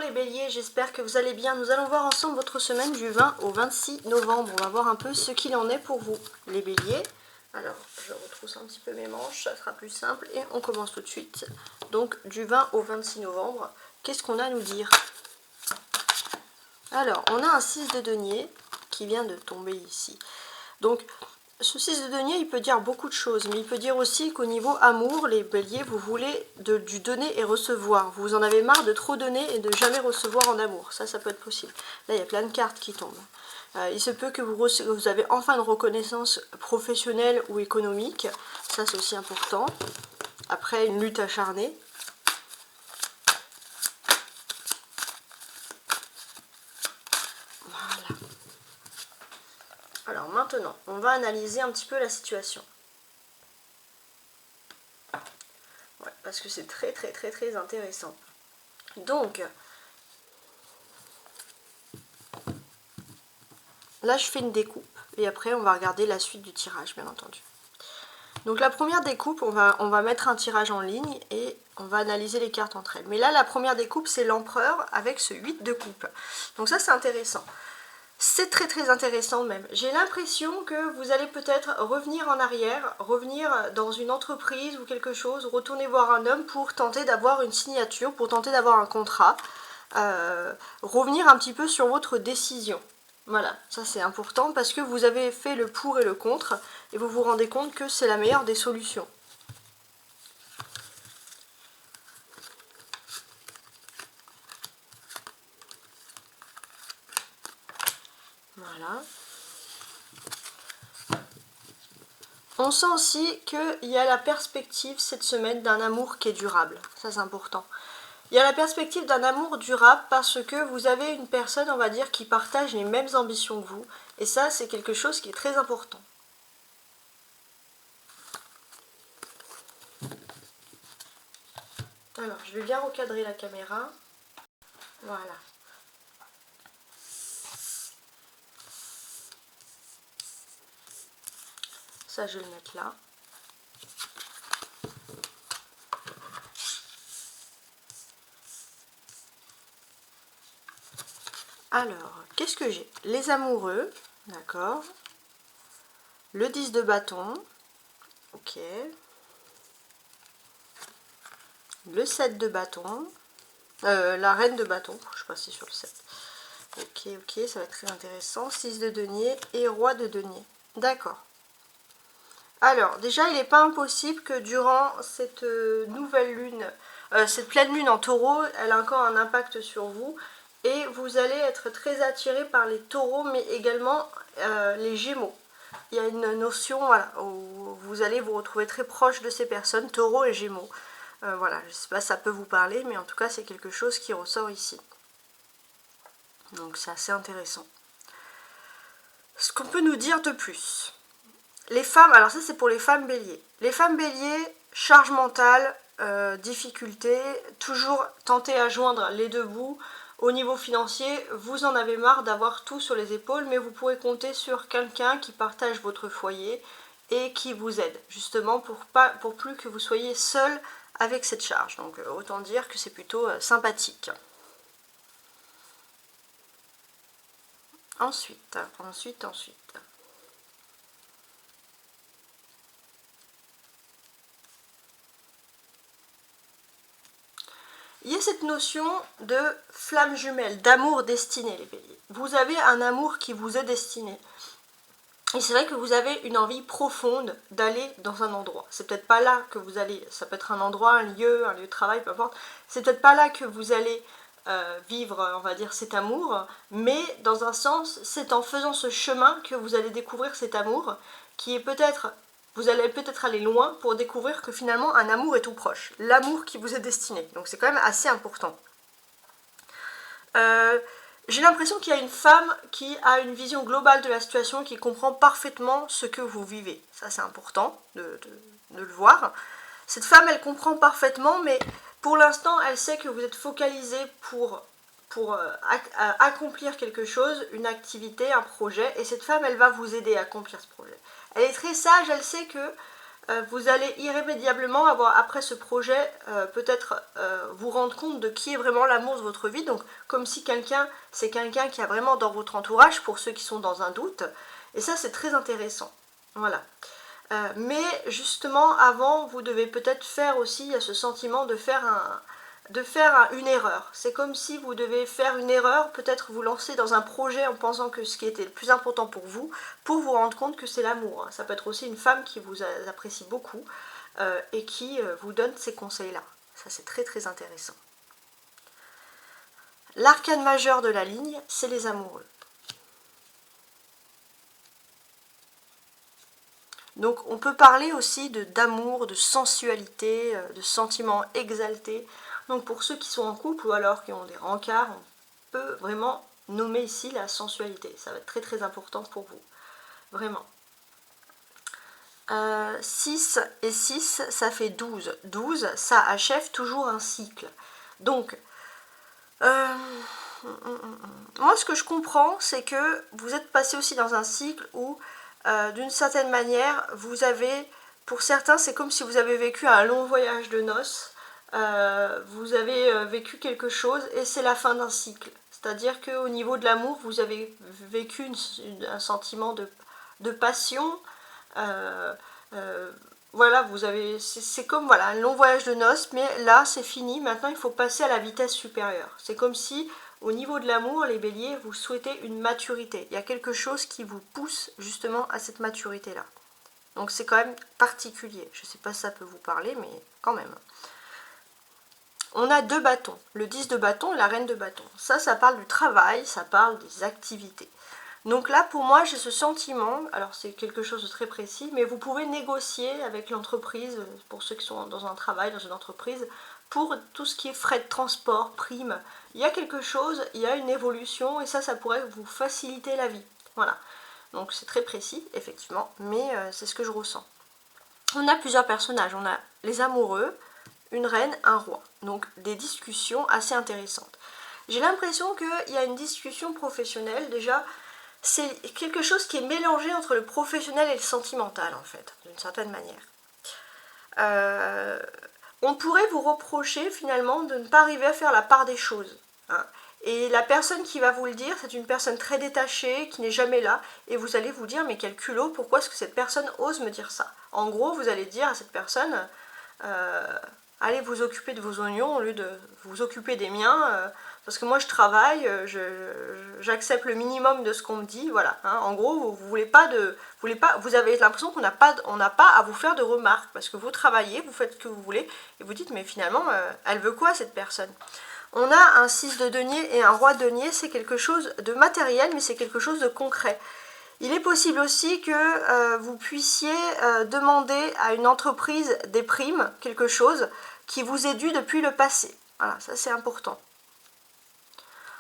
les béliers, j'espère que vous allez bien. Nous allons voir ensemble votre semaine du 20 au 26 novembre. On va voir un peu ce qu'il en est pour vous, les béliers. Alors, je retrousse un petit peu mes manches, ça sera plus simple. Et on commence tout de suite. Donc, du 20 au 26 novembre, qu'est-ce qu'on a à nous dire? Alors, on a un 6 de denier qui vient de tomber ici. Donc, ce 6 de denier, il peut dire beaucoup de choses, mais il peut dire aussi qu'au niveau amour, les béliers, vous voulez du donner et recevoir. Vous en avez marre de trop donner et de jamais recevoir en amour. Ça peut être possible. Là, il y a plein de cartes qui tombent. Il se peut que vous avez enfin une reconnaissance professionnelle ou économique. Ça, c'est aussi important. Après, une lutte acharnée. Voilà. Alors maintenant, on va analyser un petit peu la situation. Ouais, parce que c'est très intéressant. Donc, là je fais une découpe et après on va regarder la suite du tirage, bien entendu. Donc la première découpe, on va mettre un tirage en ligne et on va analyser les cartes entre elles. Mais là, la première découpe, c'est l'empereur avec ce 8 de coupe. Donc ça, c'est intéressant. C'est très intéressant même. J'ai l'impression que vous allez peut-être revenir en arrière, revenir dans une entreprise ou quelque chose, retourner voir un homme pour tenter d'avoir une signature, pour tenter d'avoir un contrat, revenir un petit peu sur votre décision. Voilà, ça c'est important parce que vous avez fait le pour et le contre et vous vous rendez compte que c'est la meilleure des solutions. Voilà. On sent aussi qu'il y a la perspective cette semaine d'un amour qui est durable. Ça c'est important. Il y a la perspective d'un amour durable parce que vous avez une personne, on va dire, qui partage les mêmes ambitions que vous. Et ça, c'est quelque chose qui est très important. Alors, je vais bien recadrer la caméra. Voilà. Ça, je vais le mettre là. Alors, qu'est-ce que j'ai? Les amoureux, d'accord. Le 10 de bâton, ok. Le 7 de bâton, la reine de bâton, je suis passée sur le 7. Ok, ça va être très intéressant. 6 de denier et roi de denier. D'accord. Alors, déjà, il n'est pas impossible que durant cette nouvelle lune, cette pleine lune en taureau, elle a encore un impact sur vous. Et vous allez être très attiré par les taureaux, mais également les gémeaux. Il y a une notion, voilà, où vous allez vous retrouver très proche de ces personnes, taureaux et gémeaux. Voilà, je ne sais pas si ça peut vous parler, mais en tout cas, c'est quelque chose qui ressort ici. Donc, c'est assez intéressant. Ce qu'on peut nous dire de plus? Les femmes, alors ça c'est pour les femmes béliers. Les femmes béliers, charge mentale, difficulté, toujours tenter à joindre les deux bouts. Au niveau financier, vous en avez marre d'avoir tout sur les épaules, mais vous pourrez compter sur quelqu'un qui partage votre foyer et qui vous aide, justement pour plus que vous soyez seul avec cette charge. Donc autant dire que c'est plutôt sympathique. Ensuite. Il y a cette notion de flamme jumelle, d'amour destiné, les béliers. Vous avez un amour qui vous est destiné. Et c'est vrai que vous avez une envie profonde d'aller dans un endroit. C'est peut-être pas là que vous allez, ça peut être un endroit, un lieu de travail, peu importe. C'est peut-être pas là que vous allez vivre, on va dire, cet amour. Mais dans un sens, c'est en faisant ce chemin que vous allez découvrir cet amour qui est peut-être... Vous allez peut-être aller loin pour découvrir que finalement un amour est tout proche. L'amour qui vous est destiné. Donc c'est quand même assez important. J'ai l'impression qu'il y a une femme qui a une vision globale de la situation, qui comprend parfaitement ce que vous vivez. Ça c'est important de le voir. Cette femme, elle comprend parfaitement, mais pour l'instant, elle sait que vous êtes focalisé pour accomplir quelque chose, une activité, un projet, et cette femme, elle va vous aider à accomplir ce projet. Elle est très sage, elle sait que vous allez irrémédiablement avoir, après ce projet, peut-être vous rendre compte de qui est vraiment l'amour de votre vie. Donc comme si c'est quelqu'un qui est vraiment dans votre entourage, pour ceux qui sont dans un doute. Et ça, c'est très intéressant. Voilà. Mais justement, avant, vous devez peut-être faire aussi, il y a ce sentiment de faire une erreur. C'est comme si vous devez faire une erreur, peut-être vous lancer dans un projet en pensant que ce qui était le plus important pour vous rendre compte que c'est l'amour. Ça peut être aussi une femme qui vous apprécie beaucoup et qui vous donne ces conseils-là. Ça, c'est très très intéressant. L'arcane majeur de la ligne, c'est les amoureux. Donc on peut parler aussi d'amour, de sensualité, de sentiments exaltés. Donc pour ceux qui sont en couple ou alors qui ont des rencarts, on peut vraiment nommer ici la sensualité. Ça va être très très important pour vous. Vraiment. 6 et 6, ça fait 12. 12, ça achève toujours un cycle. Donc, moi ce que je comprends, c'est que vous êtes passé aussi dans un cycle où d'une certaine manière, vous avez, pour certains, c'est comme si vous avez vécu un long voyage de noces, vous avez vécu quelque chose et c'est la fin d'un cycle. C'est-à-dire qu'au niveau de l'amour, vous avez vécu un sentiment de passion. Voilà, c'est comme voilà, un long voyage de noces, mais là c'est fini, maintenant il faut passer à la vitesse supérieure. C'est comme si au niveau de l'amour, les béliers, vous souhaitez une maturité. Il y a quelque chose qui vous pousse justement à cette maturité-là. Donc c'est quand même particulier. Je ne sais pas si ça peut vous parler, mais quand même. On a 2 bâtons. Le 10 de bâton et la reine de bâton. Ça parle du travail, ça parle des activités. Donc là, pour moi, j'ai ce sentiment, alors c'est quelque chose de très précis, mais vous pouvez négocier avec l'entreprise, pour ceux qui sont dans un travail, dans une entreprise, pour tout ce qui est frais de transport, primes. Il y a quelque chose, il y a une évolution, et ça pourrait vous faciliter la vie. Voilà. Donc c'est très précis, effectivement, mais c'est ce que je ressens. On a plusieurs personnages, on a les amoureux, une reine, un roi. Donc des discussions assez intéressantes. J'ai l'impression qu'il y a une discussion professionnelle, déjà, c'est quelque chose qui est mélangé entre le professionnel et le sentimental, en fait, d'une certaine manière. On pourrait vous reprocher, finalement, de ne pas arriver à faire la part des choses. Hein. Et la personne qui va vous le dire, c'est une personne très détachée, qui n'est jamais là, et vous allez vous dire, mais quel culot, pourquoi est-ce que cette personne ose me dire ça? En gros, vous allez dire à cette personne, allez vous occuper de vos oignons au lieu de vous occuper des miens, parce que moi je travaille, j'accepte le minimum de ce qu'on me dit, voilà. Hein. En gros, vous avez l'impression qu'on n'a pas à vous faire de remarques, parce que vous travaillez, vous faites ce que vous voulez, et vous dites, mais finalement, elle veut quoi cette personne? On a un 6 de denier et un roi de denier, c'est quelque chose de matériel, mais c'est quelque chose de concret. Il est possible aussi que vous puissiez demander à une entreprise des primes, quelque chose qui vous est dû depuis le passé. Voilà, ça c'est important.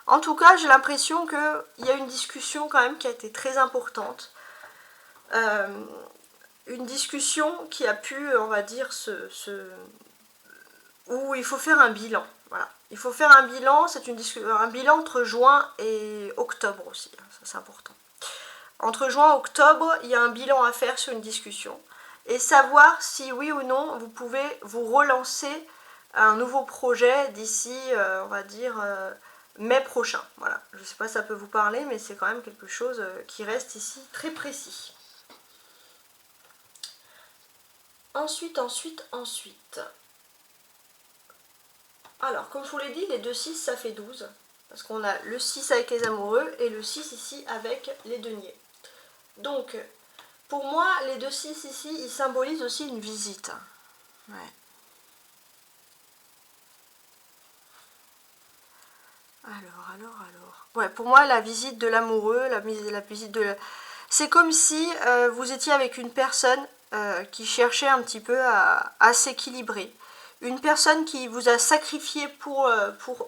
En tout cas, j'ai l'impression qu'il y a une discussion quand même qui a été très importante. Une discussion qui a pu, on va dire, où il faut faire un bilan. Voilà. Il faut faire un bilan, c'est un bilan entre juin et octobre aussi, ça c'est important. Entre juin et octobre, il y a un bilan à faire sur une discussion. Et savoir si oui ou non, vous pouvez vous relancer un nouveau projet d'ici, on va dire, mai prochain. Voilà. Je ne sais pas si ça peut vous parler, mais c'est quand même quelque chose qui reste ici très précis. Ensuite. Alors, comme je vous l'ai dit, les 2 6, ça fait 12. Parce qu'on a le 6 avec les amoureux et le 6 ici avec les deniers. Donc, pour moi, les 2 6 ici, ils symbolisent aussi une visite. Ouais. Alors. Ouais, pour moi, la visite de l'amoureux, la visite de... C'est comme si vous étiez avec une personne qui cherchait un petit peu à s'équilibrer. Une personne qui vous a sacrifié pour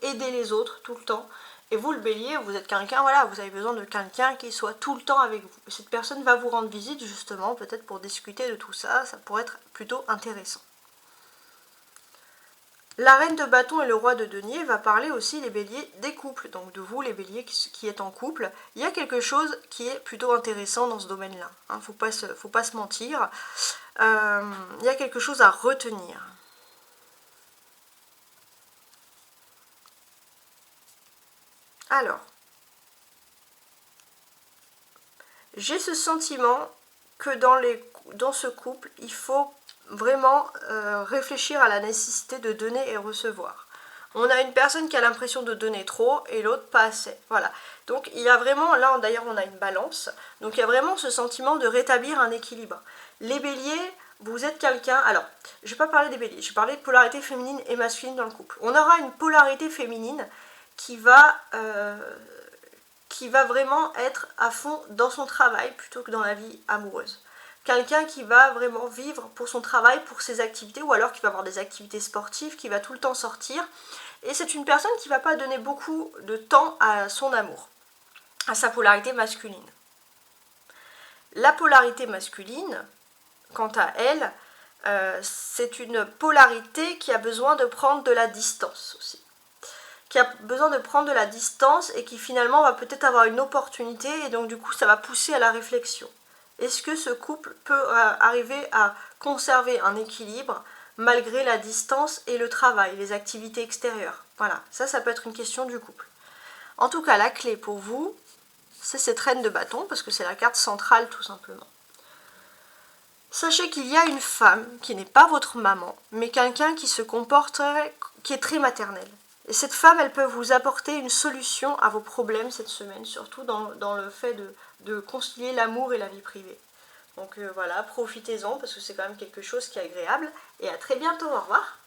aider les autres tout le temps. Et vous, le bélier, vous êtes quelqu'un, voilà, vous avez besoin de quelqu'un qui soit tout le temps avec vous. Cette personne va vous rendre visite, justement, peut-être pour discuter de tout ça. Ça pourrait être plutôt intéressant. La reine de bâton et le roi de denier va parler aussi, les béliers, des couples. Donc de vous, les béliers qui êtes en couple. Il y a quelque chose qui est plutôt intéressant dans ce domaine-là. Faut pas se mentir. Il y a quelque chose à retenir. Alors, j'ai ce sentiment que dans ce couple, il faut vraiment réfléchir à la nécessité de donner et recevoir. On a une personne qui a l'impression de donner trop et l'autre pas assez. Voilà. Donc il y a vraiment, là d'ailleurs on a une balance, donc il y a vraiment ce sentiment de rétablir un équilibre. Les béliers, vous êtes quelqu'un, alors je ne vais pas parler des béliers, je vais parler de polarité féminine et masculine dans le couple. On aura une polarité féminine qui va vraiment être à fond dans son travail plutôt que dans la vie amoureuse. Quelqu'un qui va vraiment vivre pour son travail, pour ses activités, ou alors qui va avoir des activités sportives, qui va tout le temps sortir. Et c'est une personne qui ne va pas donner beaucoup de temps à son amour, à sa polarité masculine. La polarité masculine, quant à elle, c'est une polarité qui a besoin de prendre de la distance aussi. Qui a besoin de prendre de la distance et qui finalement va peut-être avoir une opportunité et donc du coup ça va pousser à la réflexion. Est-ce que ce couple peut arriver à conserver un équilibre malgré la distance et le travail, les activités extérieures? Voilà, ça peut être une question du couple. En tout cas, la clé pour vous, c'est cette reine de bâton parce que c'est la carte centrale tout simplement. Sachez qu'il y a une femme qui n'est pas votre maman, mais quelqu'un qui se comporterait, qui est très maternel. Et cette femme, elle peut vous apporter une solution à vos problèmes cette semaine, surtout dans le fait de concilier l'amour et la vie privée. Donc voilà, profitez-en parce que c'est quand même quelque chose qui est agréable. Et à très bientôt, au revoir.